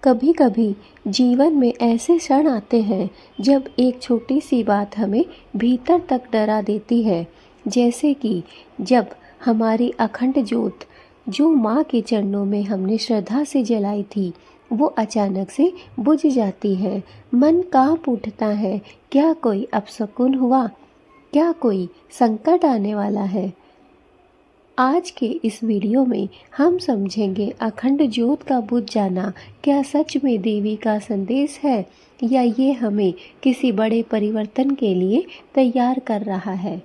कभी कभी जीवन में ऐसे क्षण आते हैं जब एक छोटी सी बात हमें भीतर तक डरा देती है। जैसे कि जब हमारी अखंड ज्योत जो माँ के चरणों में हमने श्रद्धा से जलाई थी वो अचानक से बुझ जाती है। मन कांप उठता है, क्या कोई अपशकुन हुआ, क्या कोई संकट आने वाला है। आज के इस वीडियो में हम समझेंगे अखंड ज्योत का बुझ जाना क्या सच में देवी का संदेश है या ये हमें किसी बड़े परिवर्तन के लिए तैयार कर रहा है।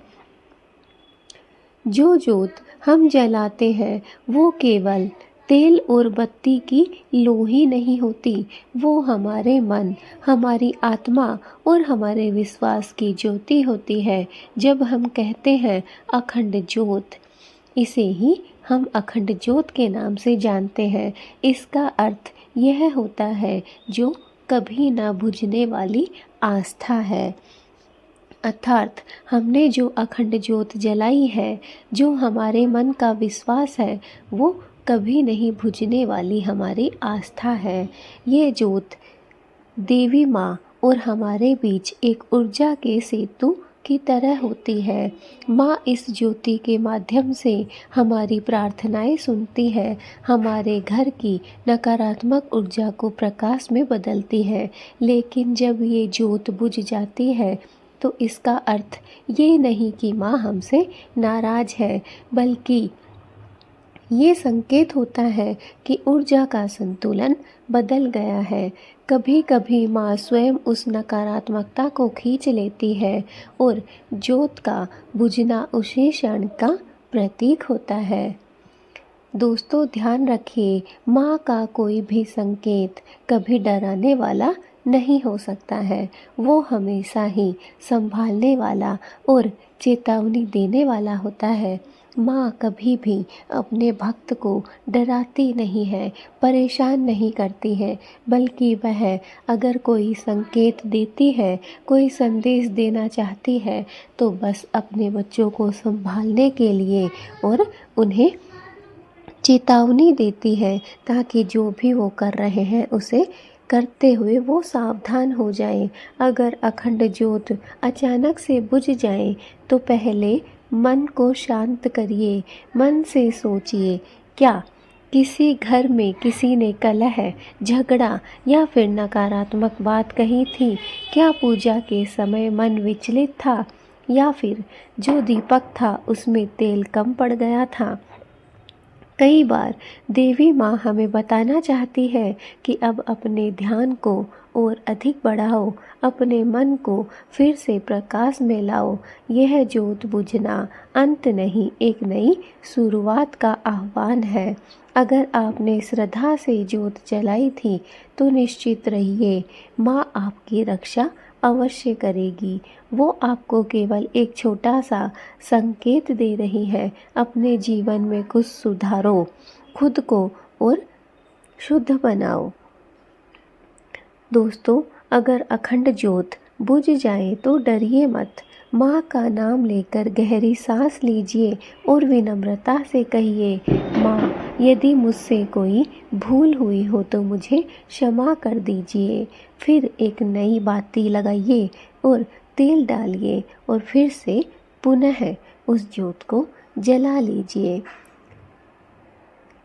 जो ज्योत हम जलाते हैं वो केवल तेल और बत्ती की लोही नहीं होती, वो हमारे मन, हमारी आत्मा और हमारे विश्वास की ज्योति होती है। जब हम कहते हैं अखंड ज्योत, इसे ही हम अखंड ज्योत के नाम से जानते हैं। इसका अर्थ यह होता है जो कभी ना बुझने वाली आस्था है। अर्थात हमने जो अखंड ज्योत जलाई है, जो हमारे मन का विश्वास है, वो कभी नहीं बुझने वाली हमारी आस्था है। ये ज्योत देवी माँ और हमारे बीच एक ऊर्जा के सेतु की तरह होती है। माँ इस ज्योति के माध्यम से हमारी प्रार्थनाएं सुनती है, हमारे घर की नकारात्मक ऊर्जा को प्रकाश में बदलती है। लेकिन जब ये ज्योत बुझ जाती है तो इसका अर्थ ये नहीं कि माँ हमसे नाराज है, बल्कि ये संकेत होता है कि ऊर्जा का संतुलन बदल गया है। कभी कभी माँ स्वयं उस नकारात्मकता को खींच लेती है और ज्योत का बुझना उसी क्षण का प्रतीक होता है। दोस्तों ध्यान रखिए, माँ का कोई भी संकेत कभी डराने वाला नहीं हो सकता है। वो हमेशा ही संभालने वाला और चेतावनी देने वाला होता है। माँ कभी भी अपने भक्त को डराती नहीं है, परेशान नहीं करती है, बल्कि वह अगर कोई संकेत देती है, कोई संदेश देना चाहती है तो बस अपने बच्चों को संभालने के लिए और उन्हें चेतावनी देती है ताकि जो भी वो कर रहे हैं उसे करते हुए वो सावधान हो जाएं। अगर अखंड ज्योत अचानक से बुझ जाए तो पहले मन को शांत करिए। मन से सोचिए, क्या किसी घर में किसी ने कलह, झगड़ा या फिर नकारात्मक बात कही थी? क्या पूजा के समय मन विचलित था या फिर जो दीपक था उसमें तेल कम पड़ गया था? कई बार देवी माँ हमें बताना चाहती है कि अब अपने ध्यान को और अधिक बढ़ाओ, अपने मन को फिर से प्रकाश में लाओ। यह ज्योत बुझना अंत नहीं, एक नई शुरुआत का आह्वान है। अगर आपने श्रद्धा से ज्योत जलाई थी तो निश्चित रहिए, माँ आपकी रक्षा अवश्य करेगी। वो आपको केवल एक छोटा सा संकेत दे रही है। अपने जीवन में कुछ सुधारो, खुद को और शुद्ध बनाओ। दोस्तों, अगर अखंड ज्योत बुझ जाए तो डरिए मत। माँ का नाम लेकर गहरी सांस लीजिए और विनम्रता से कहिए, माँ, यदि मुझसे कोई भूल हुई हो तो मुझे क्षमा कर दीजिए। फिर एक नई बाती लगाइए और तेल डालिए और फिर से पुनः उस ज्योत को जला लीजिए।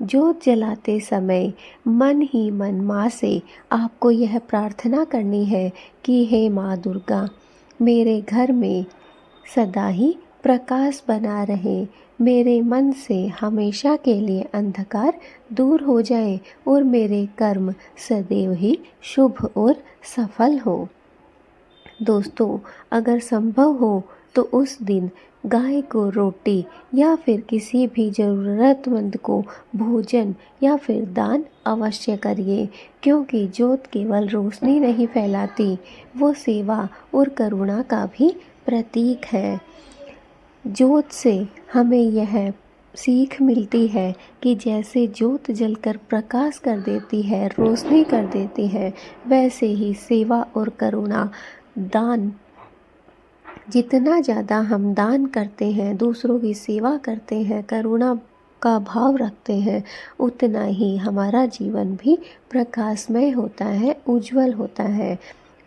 ज्योत जलाते समय मन ही मन माँ से आपको यह प्रार्थना करनी है कि हे माँ दुर्गा, मेरे घर में सदा ही प्रकाश बना रहे, मेरे मन से हमेशा के लिए अंधकार दूर हो जाए और मेरे कर्म सदैव ही शुभ और सफल हो। दोस्तों, अगर संभव हो तो उस दिन गाय को रोटी या फिर किसी भी ज़रूरतमंद को भोजन या फिर दान अवश्य करिए, क्योंकि ज्योत केवल रोशनी नहीं फैलाती, वो सेवा और करुणा का भी प्रतीक है। ज्योत से हमें यह सीख मिलती है कि जैसे ज्योत जलकर प्रकाश कर देती है, रोशनी कर देती है, वैसे ही सेवा और करुणा, दान, जितना ज़्यादा हम दान करते हैं, दूसरों की सेवा करते हैं, करुणा का भाव रखते हैं, उतना ही हमारा जीवन भी प्रकाशमय होता है, उज्जवल होता है।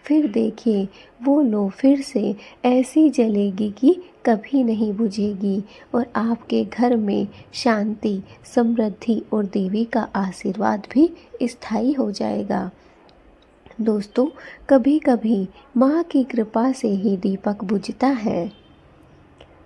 फिर देखिए, वो लो फिर से ऐसी जलेगी कि कभी नहीं बुझेगी और आपके घर में शांति, समृद्धि और देवी का आशीर्वाद भी स्थायी हो जाएगा। दोस्तों, कभी कभी माँ की कृपा से ही दीपक बुझता है,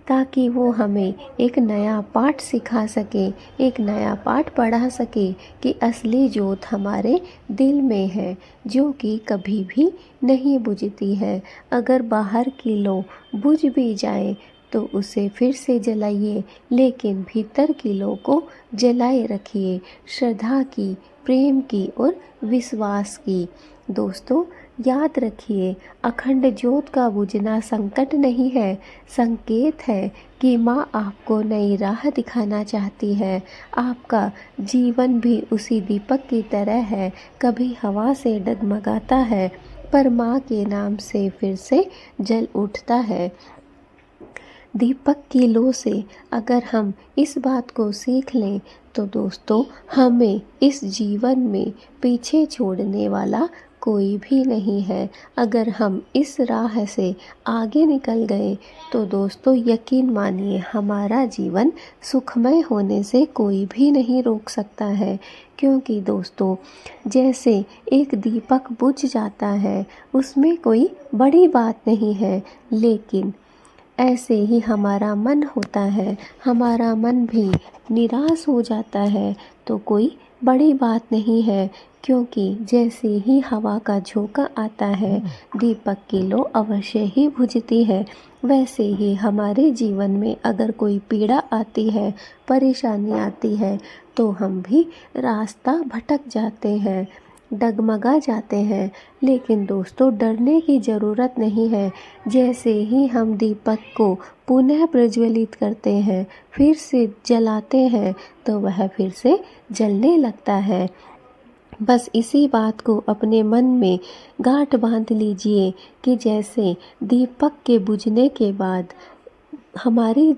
ताकि वो हमें एक नया पाठ सिखा सके, एक नया पाठ पढ़ा सके कि असली ज्योत हमारे दिल में है, जो कि कभी भी नहीं बुझती है। अगर बाहर की लो बुझ भी जाए तो उसे फिर से जलाइए, लेकिन भीतर की लो को जलाए रखिए, श्रद्धा की, प्रेम की और विश्वास की। दोस्तों, याद रखिए, अखंड ज्योत का बुझना संकट नहीं है, संकेत है कि माँ आपको नई राह दिखाना चाहती है। आपका जीवन भी उसी दीपक की तरह है, कभी हवा से डगमगाता है, पर माँ के नाम से फिर से जल उठता है। दीपक की लो से अगर हम इस बात को सीख लें तो दोस्तों, हमें इस जीवन में पीछे छोड़ने वाला कोई भी नहीं है। अगर हम इस राह से आगे निकल गए तो दोस्तों, यकीन मानिए, हमारा जीवन सुखमय होने से कोई भी नहीं रोक सकता है। क्योंकि दोस्तों, जैसे एक दीपक बुझ जाता है, उसमें कोई बड़ी बात नहीं है, लेकिन ऐसे ही हमारा मन होता है, हमारा मन भी निराश हो जाता है, तो कोई बड़ी बात नहीं है। क्योंकि जैसे ही हवा का झोंका आता है, दीपक की लो अवश्य ही बुझती है। वैसे ही हमारे जीवन में अगर कोई पीड़ा आती है, परेशानी आती है, तो हम भी रास्ता भटक जाते हैं, डगमगा जाते हैं। लेकिन दोस्तों, डरने की ज़रूरत नहीं है। जैसे ही हम दीपक को पुनः प्रज्वलित करते हैं, फिर से जलाते हैं, तो वह फिर से जलने लगता है। बस इसी बात को अपने मन में गांठ बांध लीजिए कि जैसे दीपक के बुझने के बाद हमारी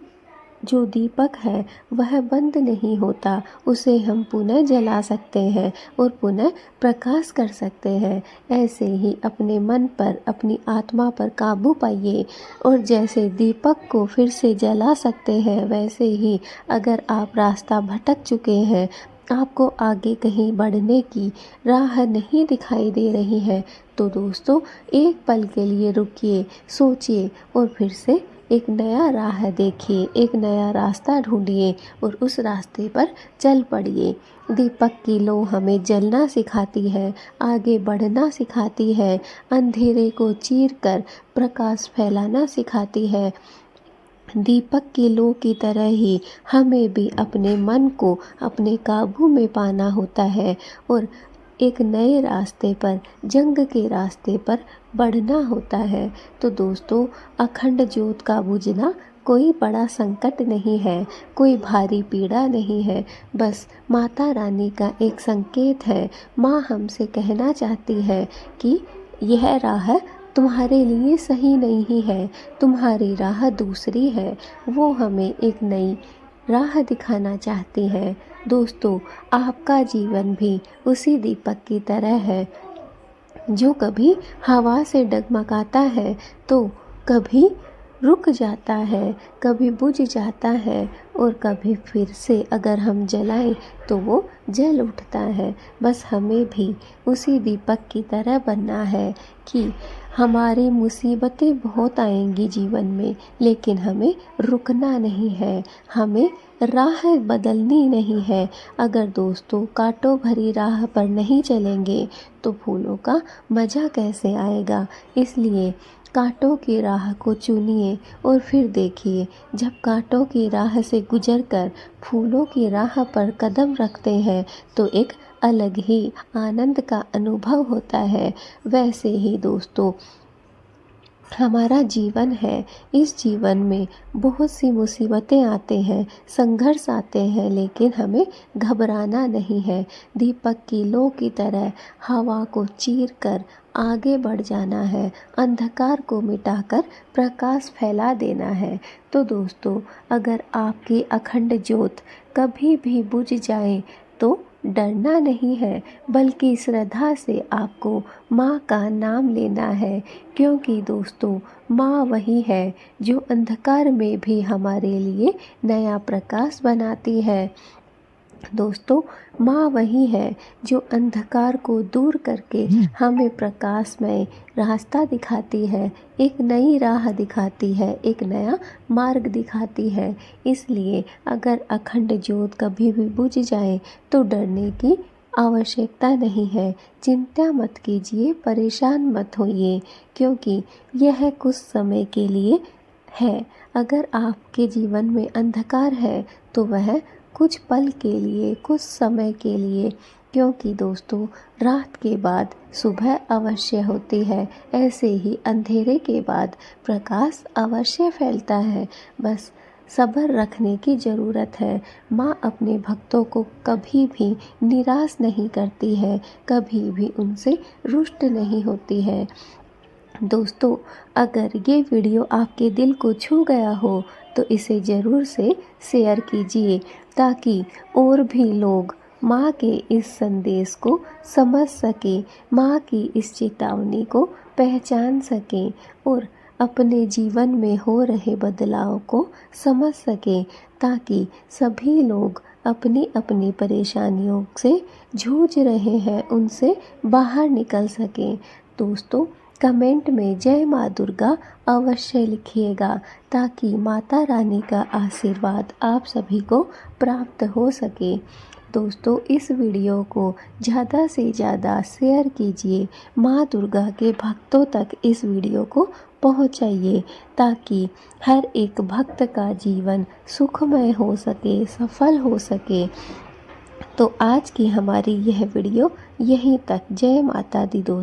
जो दीपक है वह बंद नहीं होता, उसे हम पुनः जला सकते हैं और पुनः प्रकाश कर सकते हैं। ऐसे ही अपने मन पर, अपनी आत्मा पर काबू पाइए और जैसे दीपक को फिर से जला सकते हैं, वैसे ही अगर आप रास्ता भटक चुके हैं, आपको आगे कहीं बढ़ने की राह नहीं दिखाई दे रही है, तो दोस्तों, एक पल के लिए रुकिए, सोचिए और फिर से एक नया राह देखिए, एक नया रास्ता ढूंढिए और उस रास्ते पर चल पड़िए। दीपक की लो हमें जलना सिखाती है, आगे बढ़ना सिखाती है, अंधेरे को चीर कर प्रकाश फैलाना सिखाती है। दीपक की लो की तरह ही हमें भी अपने मन को अपने काबू में पाना होता है और एक नए रास्ते पर, जंग के रास्ते पर बढ़ना होता है। तो दोस्तों, अखंड ज्योत का बुझना कोई बड़ा संकट नहीं है, कोई भारी पीड़ा नहीं है, बस माता रानी का एक संकेत है। माँ हमसे कहना चाहती है कि यह राह तुम्हारे लिए सही नहीं है, तुम्हारी राह दूसरी है। वो हमें एक नई राह दिखाना चाहती है। दोस्तों, आपका जीवन भी उसी दीपक की तरह है, जो कभी हवा से डगमगाता है तो कभी रुक जाता है, कभी बुझ जाता है और कभी फिर से अगर हम जलाएं तो वो जल उठता है। बस हमें भी उसी दीपक की तरह बनना है कि हमारी मुसीबतें बहुत आएंगी जीवन में, लेकिन हमें रुकना नहीं है, हमें राह बदलनी नहीं है। अगर दोस्तों कांटों भरी राह पर नहीं चलेंगे तो फूलों का मज़ा कैसे आएगा। इसलिए कांटों की राह को चुनिए और फिर देखिए, जब कांटों की राह से गुजरकर फूलों की राह पर कदम रखते हैं तो एक अलग ही आनंद का अनुभव होता है। वैसे ही दोस्तों, हमारा जीवन है, इस जीवन में बहुत सी मुसीबतें आते हैं, संघर्ष आते हैं, लेकिन हमें घबराना नहीं है। दीपक की लौ की तरह हवा को चीर कर आगे बढ़ जाना है, अंधकार को मिटाकर प्रकाश फैला देना है। तो दोस्तों, अगर आपकी अखंड ज्योत कभी भी बुझ जाए तो डरना नहीं है, बल्कि श्रद्धा से आपको माँ का नाम लेना है, क्योंकि दोस्तों माँ वही है जो अंधकार में भी हमारे लिए नया प्रकाश बनाती है। दोस्तों, माँ वही है जो अंधकार को दूर करके हमें प्रकाशमय रास्ता दिखाती है, एक नई राह दिखाती है, एक नया मार्ग दिखाती है। इसलिए अगर अखंड ज्योत कभी भी बुझ जाए तो डरने की आवश्यकता नहीं है। चिंता मत कीजिए, परेशान मत होइए, क्योंकि यह कुछ समय के लिए है। अगर आपके जीवन में अंधकार है तो वह कुछ पल के लिए, कुछ समय के लिए, क्योंकि दोस्तों रात के बाद सुबह अवश्य होती है, ऐसे ही अंधेरे के बाद प्रकाश अवश्य फैलता है। बस सब्र रखने की ज़रूरत है। माँ अपने भक्तों को कभी भी निराश नहीं करती है, कभी भी उनसे रुष्ट नहीं होती है। दोस्तों, अगर ये वीडियो आपके दिल को छू गया हो तो इसे ज़रूर से शेयर कीजिए, ताकि और भी लोग माँ के इस संदेश को समझ सकें, माँ की इस चेतावनी को पहचान सकें और अपने जीवन में हो रहे बदलाव को समझ सकें, ताकि सभी लोग अपनी अपनी परेशानियों से जूझ रहे हैं उनसे बाहर निकल सकें। दोस्तों, कमेंट में जय माँ दुर्गा अवश्य लिखिएगा, ताकि माता रानी का आशीर्वाद आप सभी को प्राप्त हो सके। दोस्तों, इस वीडियो को ज़्यादा से ज़्यादा शेयर कीजिए, माँ दुर्गा के भक्तों तक इस वीडियो को पहुँचाइए, ताकि हर एक भक्त का जीवन सुखमय हो सके, सफल हो सके। तो आज की हमारी यह वीडियो यहीं तक। जय माता दी दोस्तों।